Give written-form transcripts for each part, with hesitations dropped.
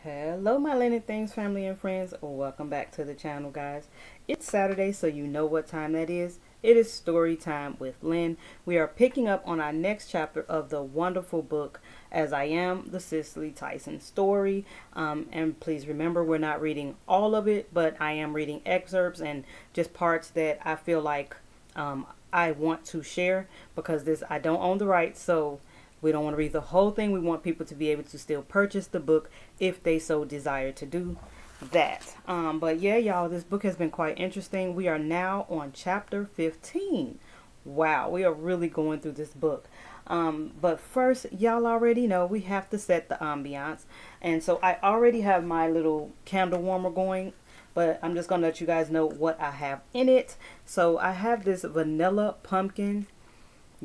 Hello my Lynn and Things family and friends. Welcome back to the channel, guys. It's Saturday, so you know what time that is. It is story time with Lynn. We are picking up on our next chapter of the wonderful book As I Am, the Cicely Tyson story. And please remember, we're not reading all of it, but I am reading excerpts and just parts that I feel like I want to share, because I don't own the rights, so we don't want to read the whole thing. We want people to be able to still purchase the book if they so desire to do that. But yeah, y'all, this book has been quite interesting. We are now on chapter 15. Wow, we are really going through this book. But first, y'all already know we have to set the ambiance. And so I already have my little candle warmer going, but I'm just going to let you guys know what I have in it. So I have this vanilla pumpkin.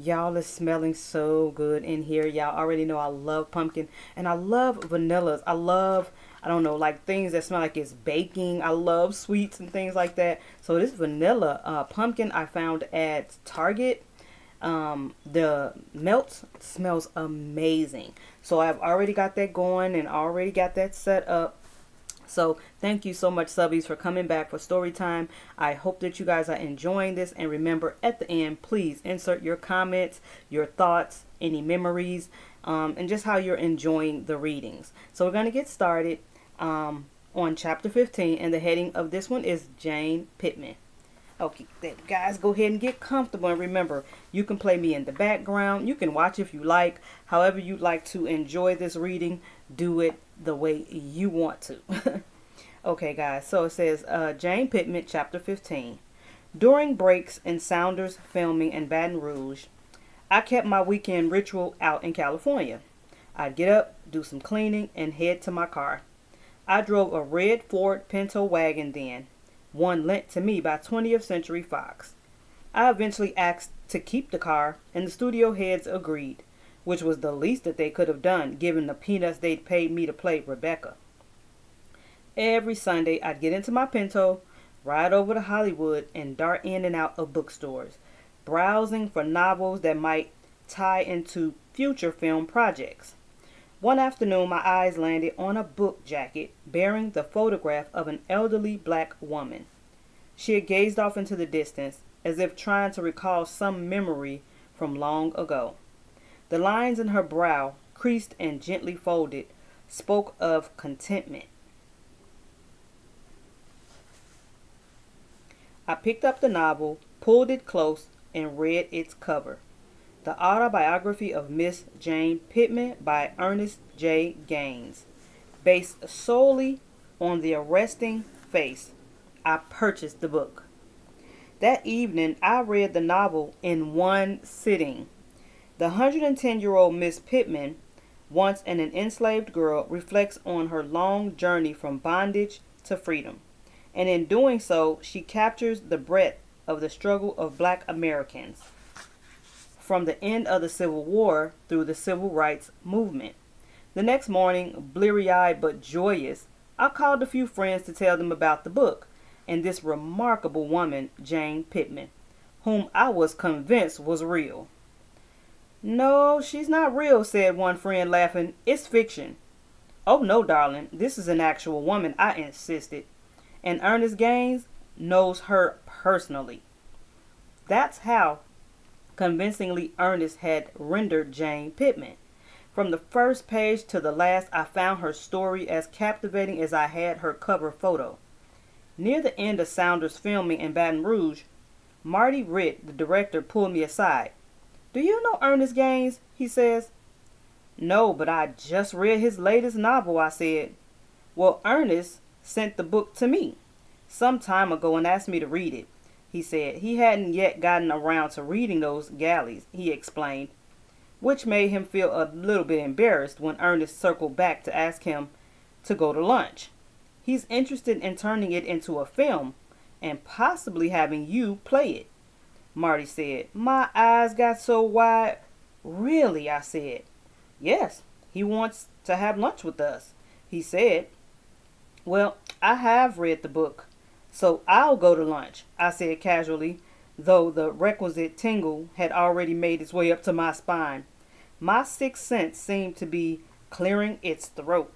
Y'all, is smelling so good in here. Y'all already know I love pumpkin and I love vanillas. I don't know, like things that smell like it's baking. I love sweets and things like that. So this vanilla pumpkin I found at Target. The melt smells amazing. So I've already got that going and already got that set up. So thank you so much, subbies, for coming back for story time. I hope that you guys are enjoying this. And remember, at the end, please insert your comments, your thoughts, any memories, and just how you're enjoying the readings. So we're going to get started on chapter 15. And the heading of this one is Jane Pittman. Okay, then guys, go ahead and get comfortable. And remember, you can play me in the background. You can watch if you like. However you'd like to enjoy this reading, do it the way you want to. Okay, guys, so it says Jane Pittman, chapter 15. During breaks in Saunders filming in Baton Rouge, I kept my weekend ritual out in California. I'd get up, do some cleaning, and head to my car. I drove a red Ford Pinto wagon then, one lent to me by 20th Century Fox. I eventually asked to keep the car, and the studio heads agreed, which was the least that they could have done given the peanuts they'd paid me to play Rebecca. Every Sunday I'd get into my Pinto, ride over to Hollywood, and dart in and out of bookstores, browsing for novels that might tie into future film projects. One afternoon my eyes landed on a book jacket bearing the photograph of an elderly black woman. She had gazed off into the distance, as if trying to recall some memory from long ago. The lines in her brow, creased and gently folded, spoke of contentment. I picked up the novel, pulled it close, and read its cover. The Autobiography of Miss Jane Pittman by Ernest J. Gaines. Based solely on the arresting face, I purchased the book. That evening, I read the novel in one sitting. The 110-year-old Miss Pittman, once an enslaved girl, reflects on her long journey from bondage to freedom. And in doing so, she captures the breadth of the struggle of black Americans, from the end of the Civil War through the Civil Rights Movement. The next morning, bleary-eyed but joyous, I called a few friends to tell them about the book and this remarkable woman, Jane Pittman, whom I was convinced was real. "No, she's not real," said one friend, laughing. "It's fiction." "Oh, no, darling, this is an actual woman," I insisted. "And Ernest Gaines knows her personally." That's how convincingly Ernest had rendered Jane Pittman. From the first page to the last, I found her story as captivating as I had her cover photo. Near the end of Saunders filming in Baton Rouge, Marty Ritt, the director, pulled me aside. "Do you know Ernest Gaines?" he says. "No, but I just read his latest novel," I said. "Well, Ernest sent the book to me some time ago and asked me to read it," he said. He hadn't yet gotten around to reading those galleys, he explained, which made him feel a little bit embarrassed when Ernest circled back to ask him to go to lunch. "He's interested in turning it into a film and possibly having you play it," Marty said. My eyes got so wide. "Really?" I said. "Yes, he wants to have lunch with us," he said. "Well, I have read the book, so I'll go to lunch," I said casually, though the requisite tingle had already made its way up to my spine. My sixth sense seemed to be clearing its throat.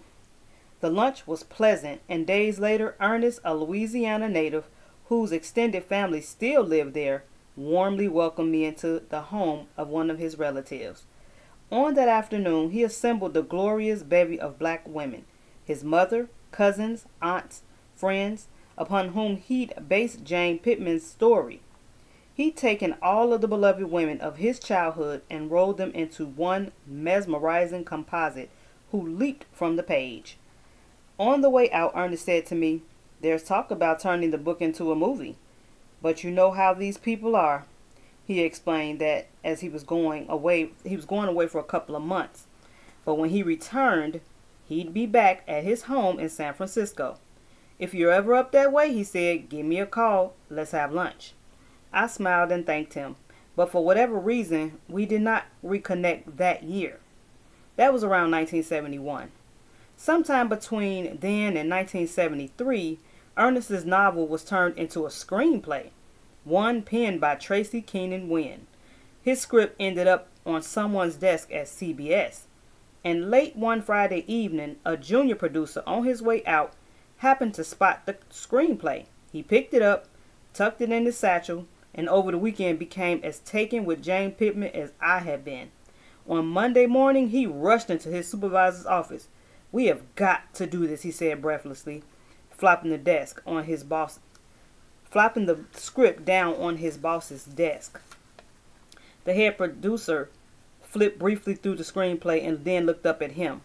The lunch was pleasant, and days later, Ernest, a Louisiana native whose extended family still lived there, warmly welcomed me into the home of one of his relatives. On that afternoon, he assembled the glorious bevy of black women, his mother, cousins, aunts, friends, upon whom he'd based Jane Pittman's story. He'd taken all of the beloved women of his childhood and rolled them into one mesmerizing composite who leaped from the page. On the way out, Ernest said to me, "There's talk about turning the book into a movie. But you know how these people are." He explained that as he was going away for a couple of months. But when he returned, he'd be back at his home in San Francisco. "If you're ever up that way," he said, "give me a call. Let's have lunch." I smiled and thanked him, but for whatever reason, we did not reconnect that year. That was around 1971. Sometime between then and 1973, Ernest's novel was turned into a screenplay, one penned by Tracy Keenan Wynn. His script ended up on someone's desk at CBS, and late one Friday evening, a junior producer on his way out happened to spot the screenplay. He picked it up, tucked it in his satchel, and over the weekend became as taken with Jane Pittman as I had been. On Monday morning, he rushed into his supervisor's office. "We have got to do this," he said breathlessly, flopping the script down on his boss's desk. The head producer flipped briefly through the screenplay and then looked up at him.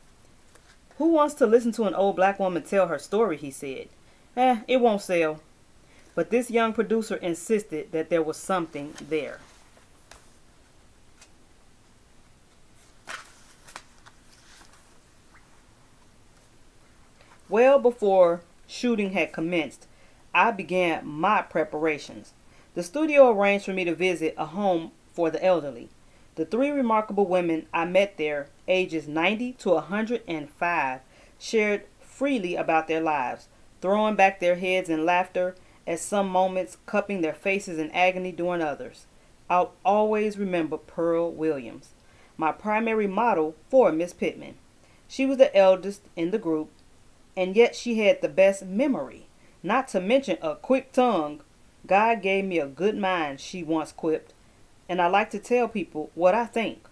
"Who wants to listen to an old black woman tell her story?" he said. It won't sell." But this young producer insisted that there was something there. Well before shooting had commenced, I began my preparations. The studio arranged for me to visit a home for the elderly. The three remarkable women I met there, ages 90 to 105, shared freely about their lives, throwing back their heads in laughter at some moments, cupping their faces in agony during others. I'll always remember Pearl Williams, my primary model for Miss Pittman. She was the eldest in the group, and yet she had the best memory, not to mention a quick tongue. "God gave me a good mind," she once quipped, "and I like to tell people what I think."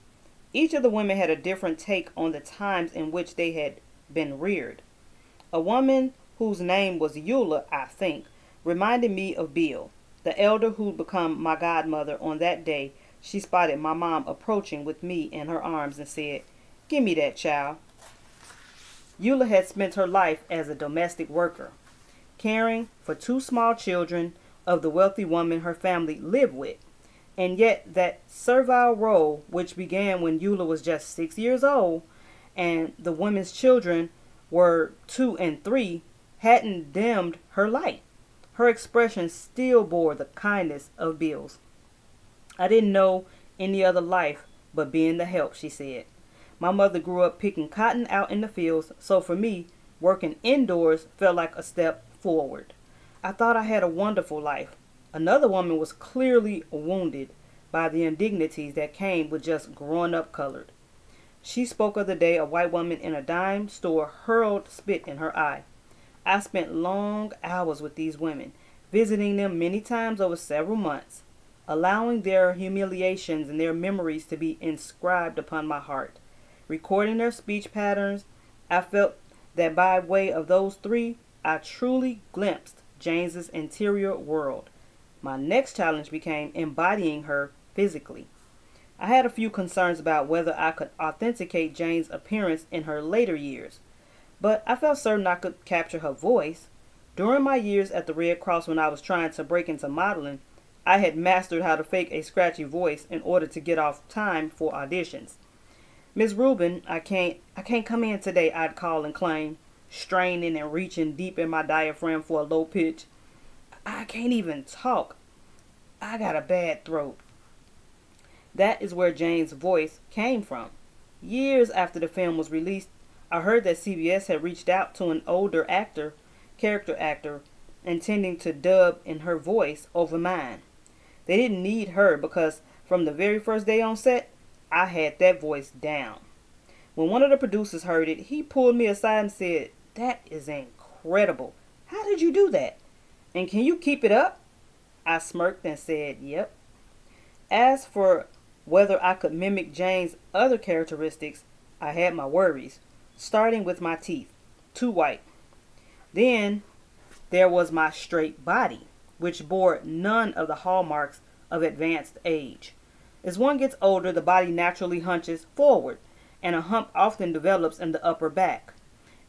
Each of the women had a different take on the times in which they had been reared. A woman whose name was Eula, I think, reminded me of Bill, the elder who'd become my godmother. On that day, she spotted my mom approaching with me in her arms and said, "Give me that child." Eula had spent her life as a domestic worker, caring for two small children of the wealthy woman her family lived with. And yet that servile role, which began when Eula was just 6 years old and the women's children were 2 and 3, hadn't dimmed her light. Her expression still bore the kindness of Bill's. "I didn't know any other life but being the help," she said. "My mother grew up picking cotton out in the fields, so for me, working indoors felt like a step forward. I thought I had a wonderful life." Another woman was clearly wounded by the indignities that came with just growing up colored. She spoke of the day a white woman in a dime store hurled spit in her eye. I spent long hours with these women, visiting them many times over several months, allowing their humiliations and their memories to be inscribed upon my heart. Recording their speech patterns, I felt that by way of those three, I truly glimpsed James's interior world. My next challenge became embodying her physically. I had a few concerns about whether I could authenticate Jane's appearance in her later years, but I felt certain I could capture her voice. During my years at the Red Cross, when I was trying to break into modeling, I had mastered how to fake a scratchy voice in order to get off time for auditions. "Miss Rubin, I can't come in today," I'd call and claim, straining and reaching deep in my diaphragm for a low pitch. "I can't even talk. I got a bad throat." That is where Jane's voice came from. Years after the film was released, I heard that CBS had reached out to an older character actor, intending to dub in her voice over mine. They didn't need her because from the very first day on set, I had that voice down. When one of the producers heard it, he pulled me aside and said, That is incredible. How did you do that? And can you keep it up? I smirked and said, yep. As for whether I could mimic Jane's other characteristics, I had my worries, starting with my teeth, too white. Then there was my straight body, which bore none of the hallmarks of advanced age. As one gets older, the body naturally hunches forward, and a hump often develops in the upper back.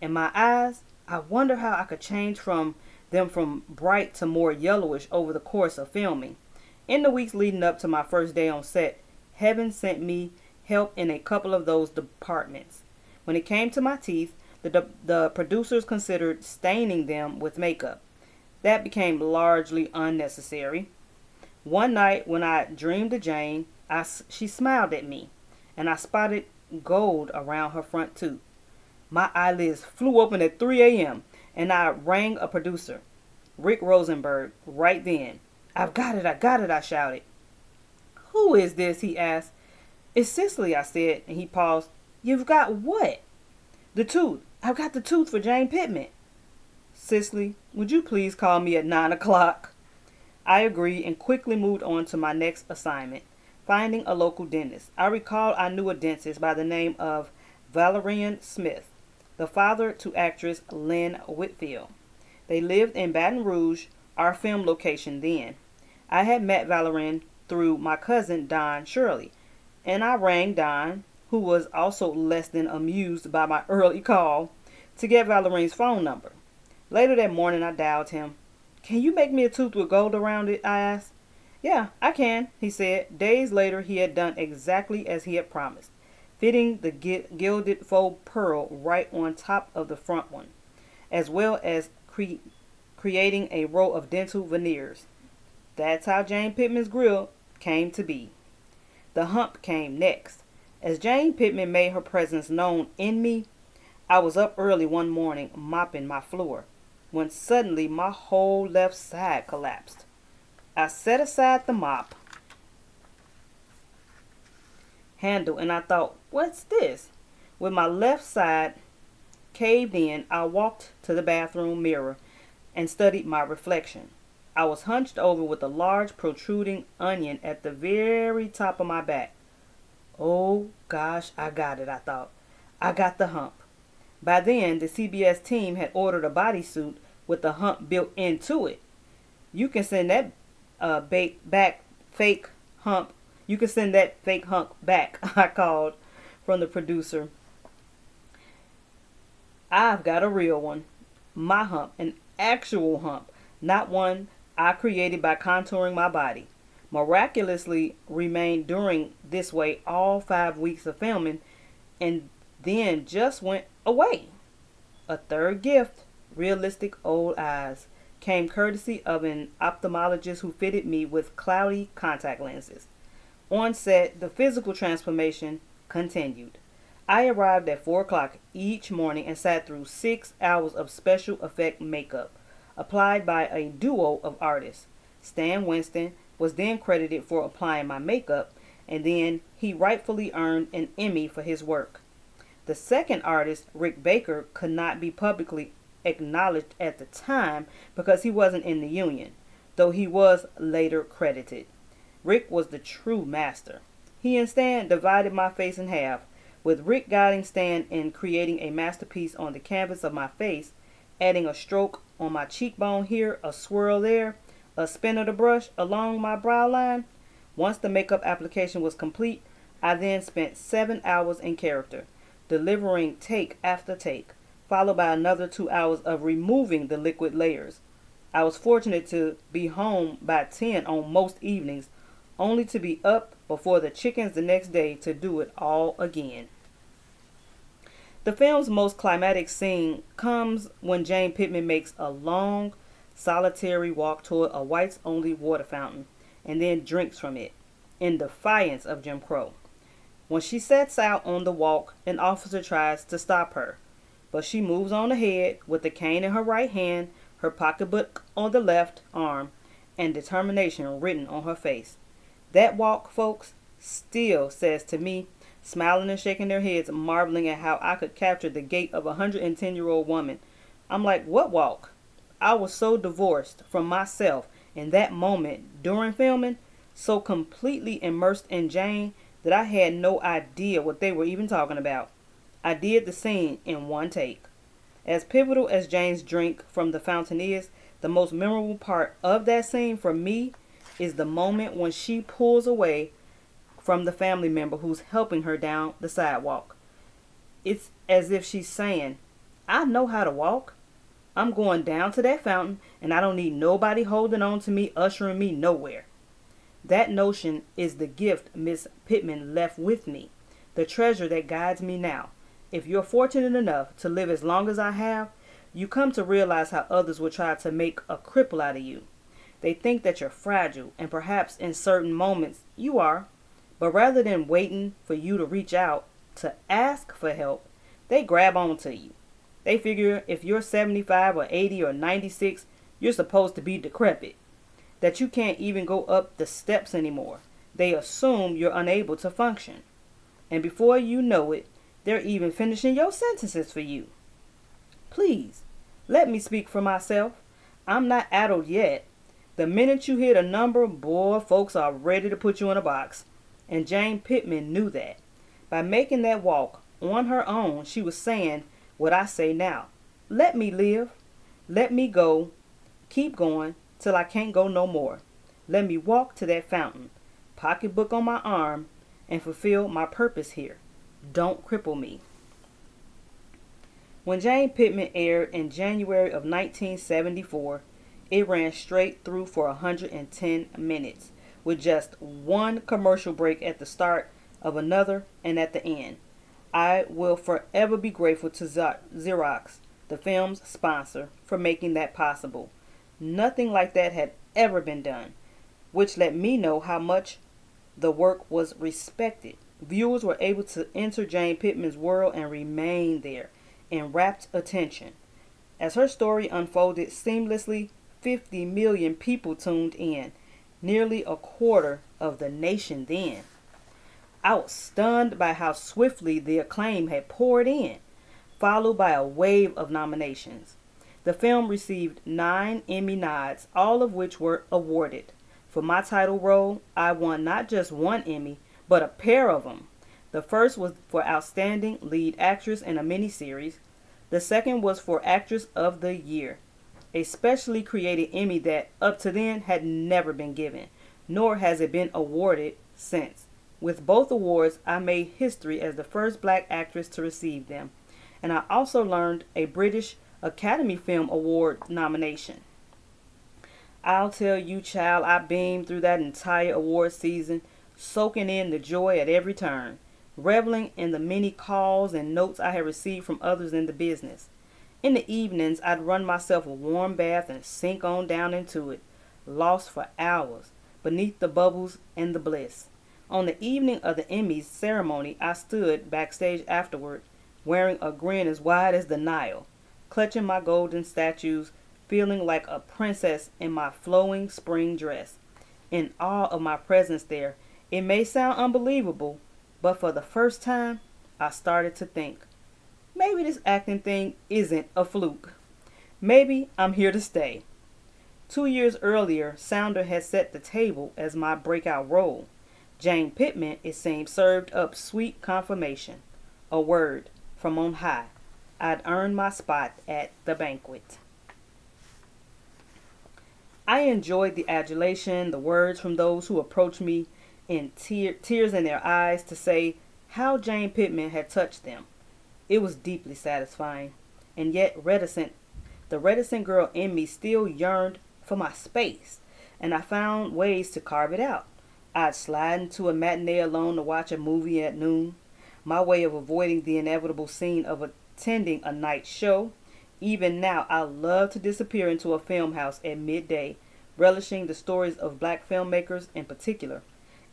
And my eyes, I wonder how I could change them from bright to more yellowish over the course of filming. In the weeks leading up to my first day on set, heaven sent me help in a couple of those departments. When it came to my teeth, the producers considered staining them with makeup. That became largely unnecessary. One night when I dreamed of Jane, she smiled at me, and I spotted gold around her front tooth. My eyelids flew open at 3 a.m., and I rang a producer, Rick Rosenberg, right then. I got it, I shouted. Who is this? He asked. It's Cicely, I said, and he paused. You've got what? The tooth. I've got the tooth for Jane Pittman. Cicely, would you please call me at 9 o'clock? I agreed and quickly moved on to my next assignment, finding a local dentist. I recall I knew a dentist by the name of Valerian Smith, the father to actress Lynn Whitfield. They lived in Baton Rouge, our film location then. I had met Valerian through my cousin Don Shirley, and I rang Don, who was also less than amused by my early call, to get Valerian's phone number. Later that morning I dialed him. Can you make me a tooth with gold around it? I asked. Yeah, I can, he said. Days later he had done exactly as he had promised, fitting the gilded faux pearl right on top of the front one, as well as creating a row of dental veneers. That's how Jane Pittman's grill came to be. The hump came next. As Jane Pittman made her presence known in me, I was up early one morning mopping my floor, when suddenly my whole left side collapsed. I set aside the mop handle and I thought, what's this? With my left side caved in, I walked to the bathroom mirror and studied my reflection. I was hunched over with a large protruding onion at the very top of my back. Oh gosh, I got it, I thought. I got the hump. By then, the CBS team had ordered a bodysuit with the hump built into it. You can send that fake hump. You can send that fake hump back, I called from the producer. I've got a real one. My hump, an actual hump, not one I created by contouring my body. Miraculously remained during this way all 5 weeks of filming, and then just went away. A third gift, realistic old eyes, came courtesy of an ophthalmologist who fitted me with cloudy contact lenses. On set, the physical transformation continued. I arrived at 4 o'clock each morning and sat through 6 hours of special effect makeup, applied by a duo of artists. Stan Winston was then credited for applying my makeup, and then he rightfully earned an Emmy for his work. The second artist, Rick Baker, could not be publicly acknowledged at the time because he wasn't in the union, though he was later credited. Rick was the true master. He and Stan divided my face in half, with Rick guiding Stan in creating a masterpiece on the canvas of my face, adding a stroke on my cheekbone here, a swirl there, a spin of the brush along my brow line. Once the makeup application was complete, I then spent 7 hours in character, delivering take after take, followed by another 2 hours of removing the liquid layers. I was fortunate to be home by 10 on most evenings, only to be up before the chickens the next day to do it all again. The film's most climatic scene comes when Jane Pittman makes a long, solitary walk toward a whites-only water fountain and then drinks from it, in defiance of Jim Crow. When she sets out on the walk, an officer tries to stop her, but she moves on ahead with the cane in her right hand, her pocketbook on the left arm, and determination written on her face. That walk, folks, still says to me, smiling and shaking their heads, marveling at how I could capture the gait of a 110-year-old woman I'm like, what walk? I was so divorced from myself in that moment during filming, so completely immersed in Jane that I had no idea what they were even talking about. I did the scene in one take. As pivotal as Jane's drink from the fountain is, the most memorable part of that scene for me is the moment when she pulls away from the family member who's helping her down the sidewalk. It's as if she's saying, I know how to walk. I'm going down to that fountain and I don't need nobody holding on to me, ushering me nowhere. That notion is the gift Miss Pittman left with me, the treasure that guides me now. If you're fortunate enough to live as long as I have, you come to realize how others will try to make a cripple out of you. They think that you're fragile, and perhaps in certain moments you are. But rather than waiting for you to reach out to ask for help, they grab onto you. They figure if you're 75 or 80 or 96, you're supposed to be decrepit, that you can't even go up the steps anymore. They assume you're unable to function. And before you know it, they're even finishing your sentences for you. Please, let me speak for myself. I'm not addled yet. The minute you hit a number, boy, folks are ready to put you in a box. And Jane Pittman knew that. By making that walk on her own, she was saying what I say now. Let me live. Let me go. Keep going till I can't go no more. Let me walk to that fountain, pocketbook on my arm, and fulfill my purpose here. Don't cripple me. When Jane Pittman aired in January of 1974, it ran straight through for 110 minutes, with just one commercial break at the start of another and at the end. I will forever be grateful to Xerox, the film's sponsor, for making that possible. Nothing like that had ever been done, which let me know how much the work was respected. Viewers were able to enter Jane Pittman's world and remain there in rapt attention. As her story unfolded seamlessly, 50 million people tuned in, nearly a quarter of the nation then. I was stunned by how swiftly the acclaim had poured in, followed by a wave of nominations. The film received 9 Emmy nods, all of which were awarded. For my title role, I won not just one Emmy, but a pair of them. The first was for Outstanding Lead Actress in a Miniseries. The second was for Actress of the Year, a specially created Emmy that up to then had never been given, nor has it been awarded since. With both awards, I made history as the first black actress to receive them, and I also learned a British Academy Film Award nomination. I'll tell you, child, I beamed through that entire award season, soaking in the joy at every turn, reveling in the many calls and notes I had received from others in the business. In the evenings, I'd run myself a warm bath and sink on down into it, lost for hours beneath the bubbles and the bliss. On the evening of the Emmys ceremony, I stood backstage afterward, wearing a grin as wide as the Nile, clutching my golden statues, feeling like a princess in my flowing spring dress. In awe of my presence there, it may sound unbelievable, but for the first time, I started to think, maybe this acting thing isn't a fluke. Maybe I'm here to stay. 2 years earlier, Sounder had set the table as my breakout role. Jane Pittman, it seemed, served up sweet confirmation, a word from on high. I'd earned my spot at the banquet. I enjoyed the adulation, the words from those who approached me in tears in their eyes to say how Jane Pittman had touched them. It was deeply satisfying, and yet the reticent girl in me still yearned for my space, and I found ways to carve it out. I'd slide into a matinee alone to watch a movie at noon, my way of avoiding the inevitable scene of attending a night show. Even now, I love to disappear into a film house at midday, relishing the stories of black filmmakers in particular.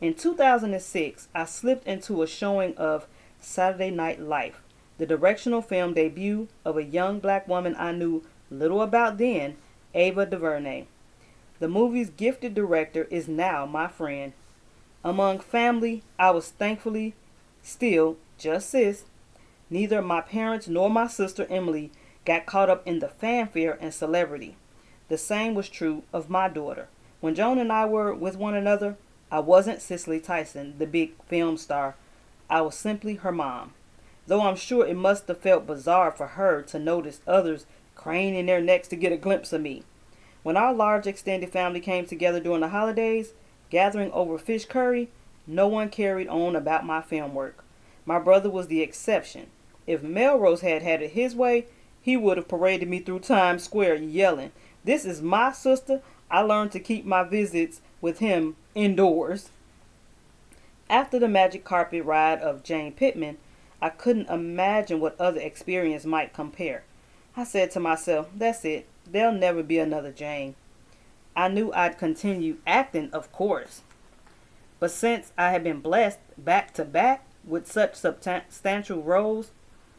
In 2006, I slipped into a showing of Saturday Night Life, the directional film debut of a young black woman I knew little about then, Ava DuVernay. The movie's gifted director is now my friend. Among family, I was thankfully still just sis. Neither my parents nor my sister Emily got caught up in the fanfare and celebrity. The same was true of my daughter. When Joan and I were with one another, I wasn't Cicely Tyson, the big film star. I was simply her mom. Though I'm sure it must have felt bizarre for her to notice others craning their necks to get a glimpse of me. When our large extended family came together during the holidays, gathering over fish curry, no one carried on about my film work. My brother was the exception. If Melrose had had it his way, he would have paraded me through Times Square yelling, "This is my sister. I learned to keep my visits with him indoors." After the magic carpet ride of Jane Pittman, I couldn't imagine what other experience might compare. I said to myself, that's it. There'll never be another Jane. I knew I'd continue acting, of course. But since I had been blessed back to back with such substantial roles,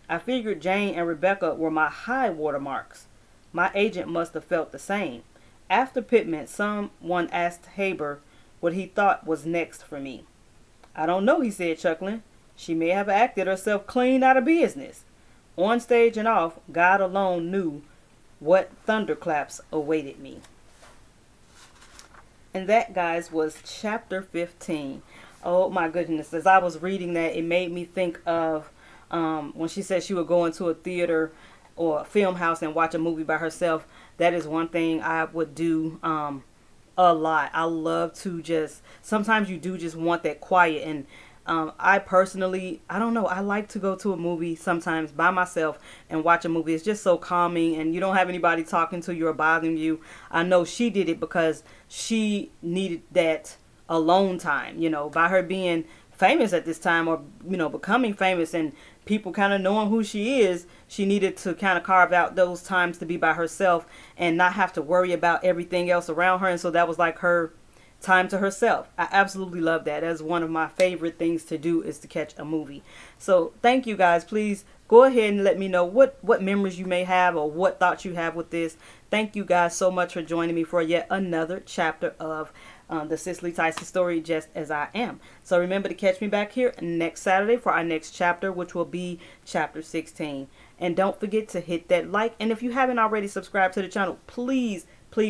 I figured Jane and Rebecca were my high watermarks. My agent must have felt the same. After Pittman, someone asked Haber what he thought was next for me. "I don't know," he said, chuckling. "She may have acted herself clean out of business." On stage and off, God alone knew what thunderclaps awaited me. And that, guys, was chapter 15. Oh my goodness. As I was reading that, it made me think of when she said she would go into a theater or a film house and watch a movie by herself. That is one thing I would do a lot. I love to just, sometimes you do just want that quiet. And I personally, I don't know, I like to go to a movie sometimes by myself and watch a movie. It's just so calming, and you don't have anybody talking to you or bothering you. I know she did it because she needed that alone time, you know, by her being famous at this time, or, you know, becoming famous and people kind of knowing who she is. She needed to kind of carve out those times to be by herself and not have to worry about everything else around her. And so that was like her time to herself. I absolutely love that. That's one of my favorite things to do, is to catch a movie. So thank you guys. Please go ahead and let me know what memories you may have or what thoughts you have with this. Thank you guys so much for joining me for yet another chapter of the Cicely Tyson story, Just As I Am. So remember to catch me back here next Saturday for our next chapter, which will be chapter 16. And don't forget to hit that like. And if you haven't already subscribed to the channel, please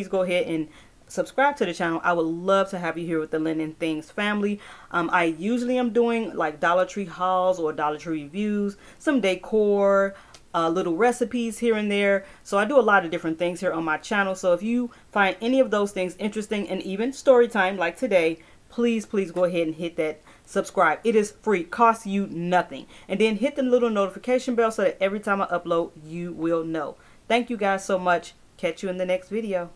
go ahead and subscribe to the channel. I would love to have you here with the Lynn and Things family. I usually am doing like Dollar Tree hauls or Dollar Tree reviews, some decor, little recipes here and there. So I do a lot of different things here on my channel. So if you find any of those things interesting, and even story time like today, please go ahead and hit that subscribe. It is free, costs you nothing. And then hit the little notification bell so that every time I upload, you will know. Thank you guys so much. Catch you in the next video.